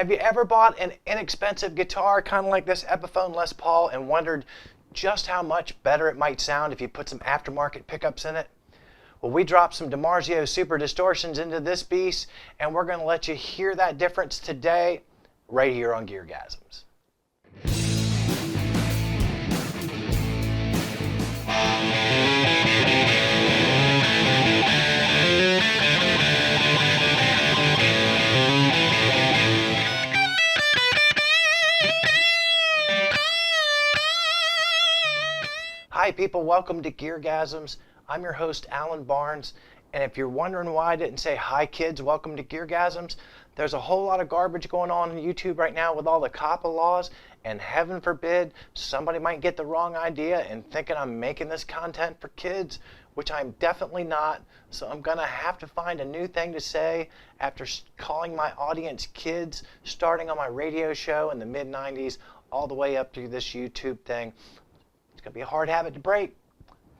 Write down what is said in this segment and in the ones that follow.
Have you ever bought an inexpensive guitar, kind of like this Epiphone Les Paul, and wondered just how much better it might sound if you put some aftermarket pickups in it? Well, we dropped some DiMarzio Super Distortions into this beast, and we're going to let you hear that difference today, right here on Geargasms. Hi people, welcome to Geargasms. I'm your host Alan Barnes, and if you're wondering why I didn't say hi kids, welcome to Geargasms, there's a whole lot of garbage going on YouTube right now with all the COPPA laws, and heaven forbid somebody might get the wrong idea and thinking I'm making this content for kids, which I'm definitely not. So I'm gonna have to find a new thing to say after calling my audience kids, starting on my radio show in the mid-90s all the way up through this YouTube thing. It's gonna be a hard habit to break,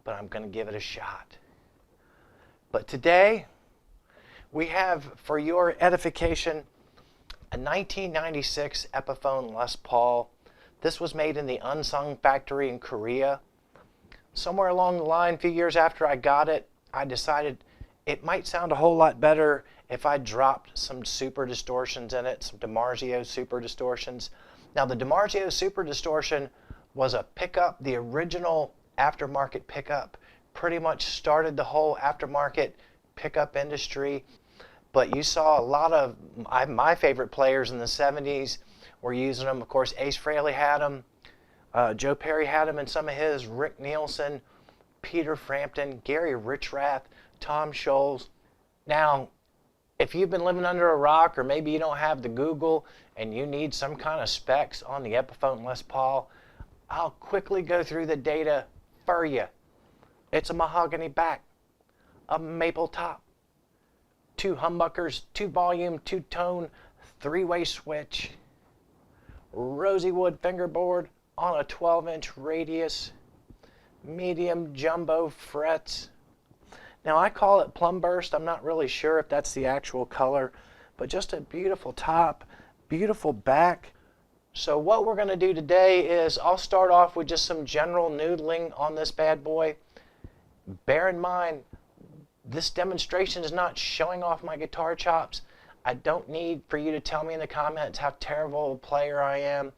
but I'm gonna give it a shot. But today, we have, for your edification, a 1996 Epiphone Les Paul. This was made in the Unsung factory in Korea. Somewhere along the line, a few years after I got it, I decided it might sound a whole lot better if I dropped some Super Distortions in it, some DiMarzio Super Distortions. Now the DiMarzio Super Distortion was a pickup, the original aftermarket pickup, pretty much started the whole aftermarket pickup industry. But you saw a lot of my favorite players in the 70s were using them. Of course, Ace Frehley had them. Joe Perry had them in some of his. Rick Nielsen, Peter Frampton, Gary Richrath, Tom Scholz. Now, if you've been living under a rock, or maybe you don't have the Google and you need some kind of specs on the Epiphone Les Paul, I'll quickly go through the data for you. It's a mahogany back, a maple top, 2 humbuckers, 2 volume, 2 tone, 3-way switch, Rosewood fingerboard on a 12-inch radius, medium jumbo frets. Now I call it plum burst. I'm not really sure if that's the actual color, but just a beautiful top, beautiful back. So what we're going to do today is I'll start off with just some general noodling on this bad boy. Bear in mind, this demonstration is not showing off my guitar chops. I don't need for you to tell me in the comments how terrible a player I am.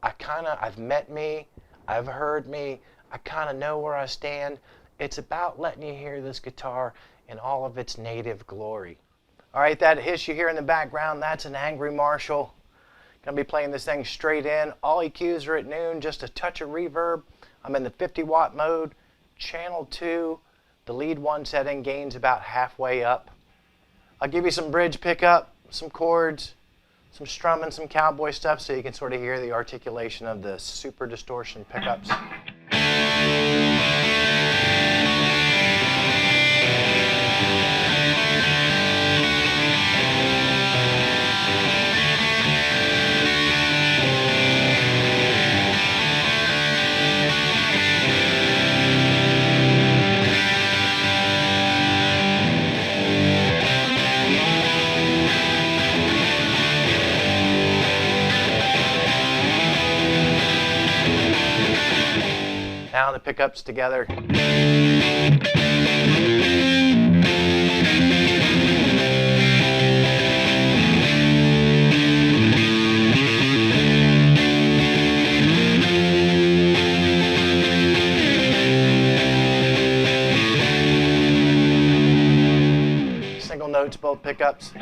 I've met me, I've heard me, I kind of know where I stand. It's about letting you hear this guitar in all of its native glory. All right, that hiss you hear in the background, that's an Angry Marshall. Gonna be playing this thing straight in. All EQs are at noon, just a touch of reverb. I'm in the 50-watt mode, channel 2. The lead 1 setting gains about halfway up. I'll give you some bridge pickup, some chords, some strumming, some cowboy stuff so you can sort of hear the articulation of the Super Distortion pickups. Now the pickups together. Single notes, both pickups.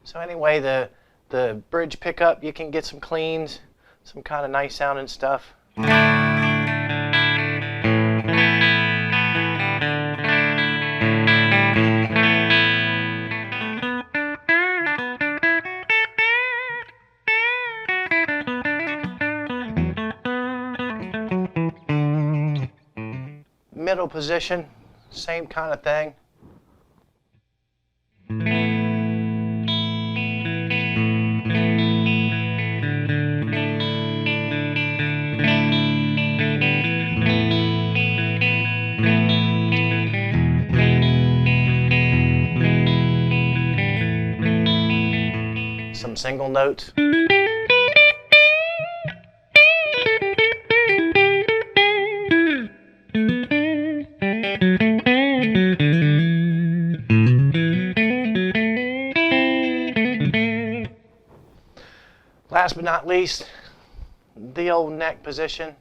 So anyway, the bridge pickup, you can get some cleans, some kind of nice sounding stuff. Middle position, same kind of thing. Some single notes. Last but not least, the old neck position.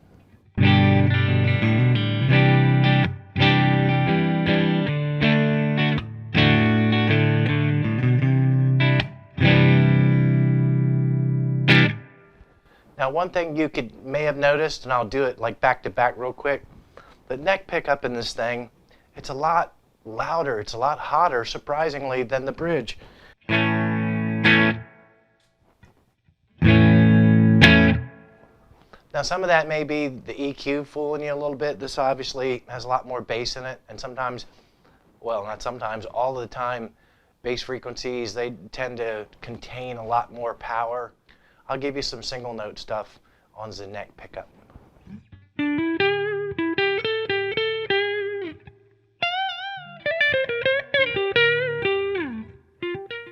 Now, one thing you may have noticed, and I'll do it like back to back real quick, the neck pickup in this thing, it's a lot louder, it's a lot hotter, surprisingly, than the bridge. Now, some of that may be the EQ fooling you a little bit. This obviously has a lot more bass in it, and sometimes, well, not sometimes, all the time, bass frequencies, they tend to contain a lot more power. I'll give you some single note stuff on the neck pickup.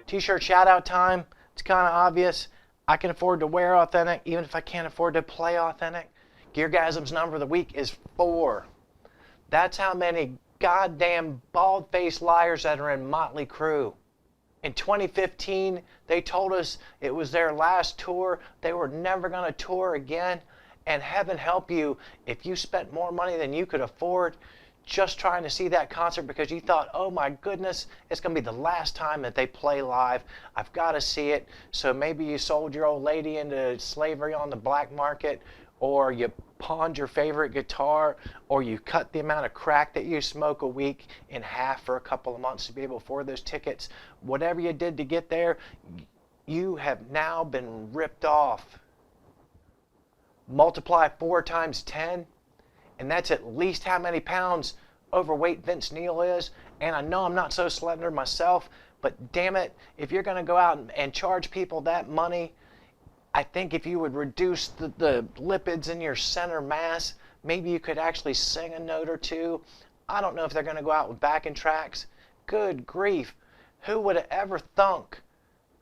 T-shirt shout out time. It's kind of obvious. I can afford to wear authentic even if I can't afford to play authentic. Geargasm's number of the week is 4. That's how many goddamn bald-faced liars that are in Motley Crue. In 2015, they told us it was their last tour. They were never going to tour again. And heaven help you if you spent more money than you could afford just trying to see that concert because you thought, oh my goodness, it's going to be the last time that they play live. I've got to see it. So maybe you sold your old lady into slavery on the black market, or you pawned your favorite guitar, or you cut the amount of crack that you smoke a week in half for a couple of months to be able to afford those tickets. Whatever you did to get there, you have now been ripped off. Multiply 4 times 10, and that's at least how many pounds overweight Vince Neil is. And I know I'm not so slender myself, but damn it, if you're going to go out and charge people that money, I think if you would reduce the lipids in your center mass, maybe you could actually sing a note or two. I don't know if they're going to go out with backing tracks. Good grief. Who would have ever thunk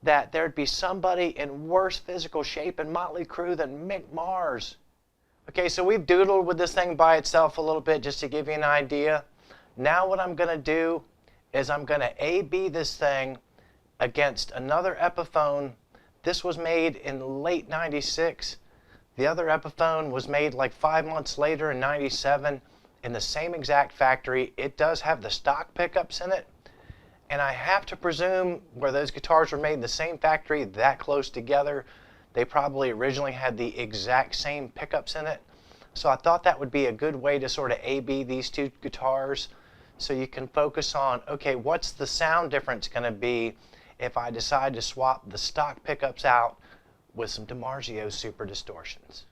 that there'd be somebody in worse physical shape in Motley Crue than Mick Mars? Okay, so we've doodled with this thing by itself a little bit just to give you an idea. Now what I'm going to do is I'm going to A-B this thing against another Epiphone. This was made in late 96. The other Epiphone was made like 5 months later in 97 in the same exact factory. It does have the stock pickups in it. And I have to presume where those guitars were made in the same factory that close together, they probably originally had the exact same pickups in it. So I thought that would be a good way to sort of A-B these two guitars so you can focus on, okay, what's the sound difference going to be if I decide to swap the stock pickups out with some DiMarzio Super Distortions.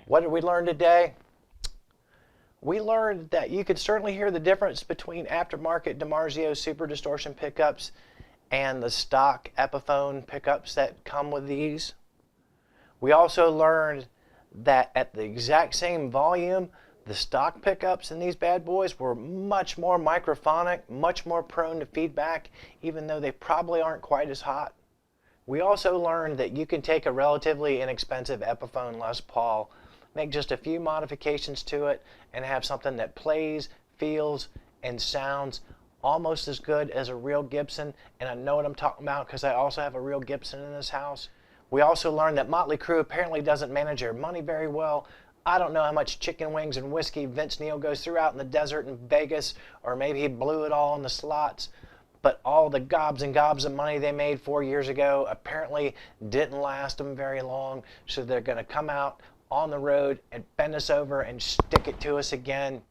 What did we learn today? We learned that you could certainly hear the difference between aftermarket DiMarzio Super Distortion pickups and the stock Epiphone pickups that come with these. We also learned that at the exact same volume, the stock pickups in these bad boys were much more microphonic, much more prone to feedback, even though they probably aren't quite as hot. We also learned that you can take a relatively inexpensive Epiphone Les Paul, make just a few modifications to it, and have something that plays, feels, and sounds almost as good as a real Gibson. And I know what I'm talking about because I also have a real Gibson in this house. We also learned that Motley Crue apparently doesn't manage their money very well. I don't know how much chicken wings and whiskey Vince Neil goes through out in the desert in Vegas, or maybe he blew it all in the slots. But all the gobs and gobs of money they made 4 years ago apparently didn't last them very long. So they're going to come out on the road and bend us over and stick it to us again.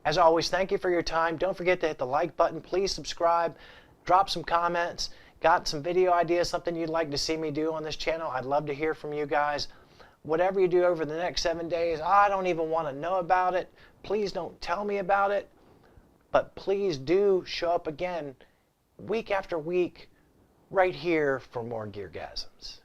As always, thank you for your time. Don't forget to hit the like button. Please subscribe. Drop some comments. Got some video ideas, something you'd like to see me do on this channel? I'd love to hear from you guys. Whatever you do over the next 7 days, I don't even want to know about it. Please don't tell me about it. But please do show up again week after week right here for more Geargasms.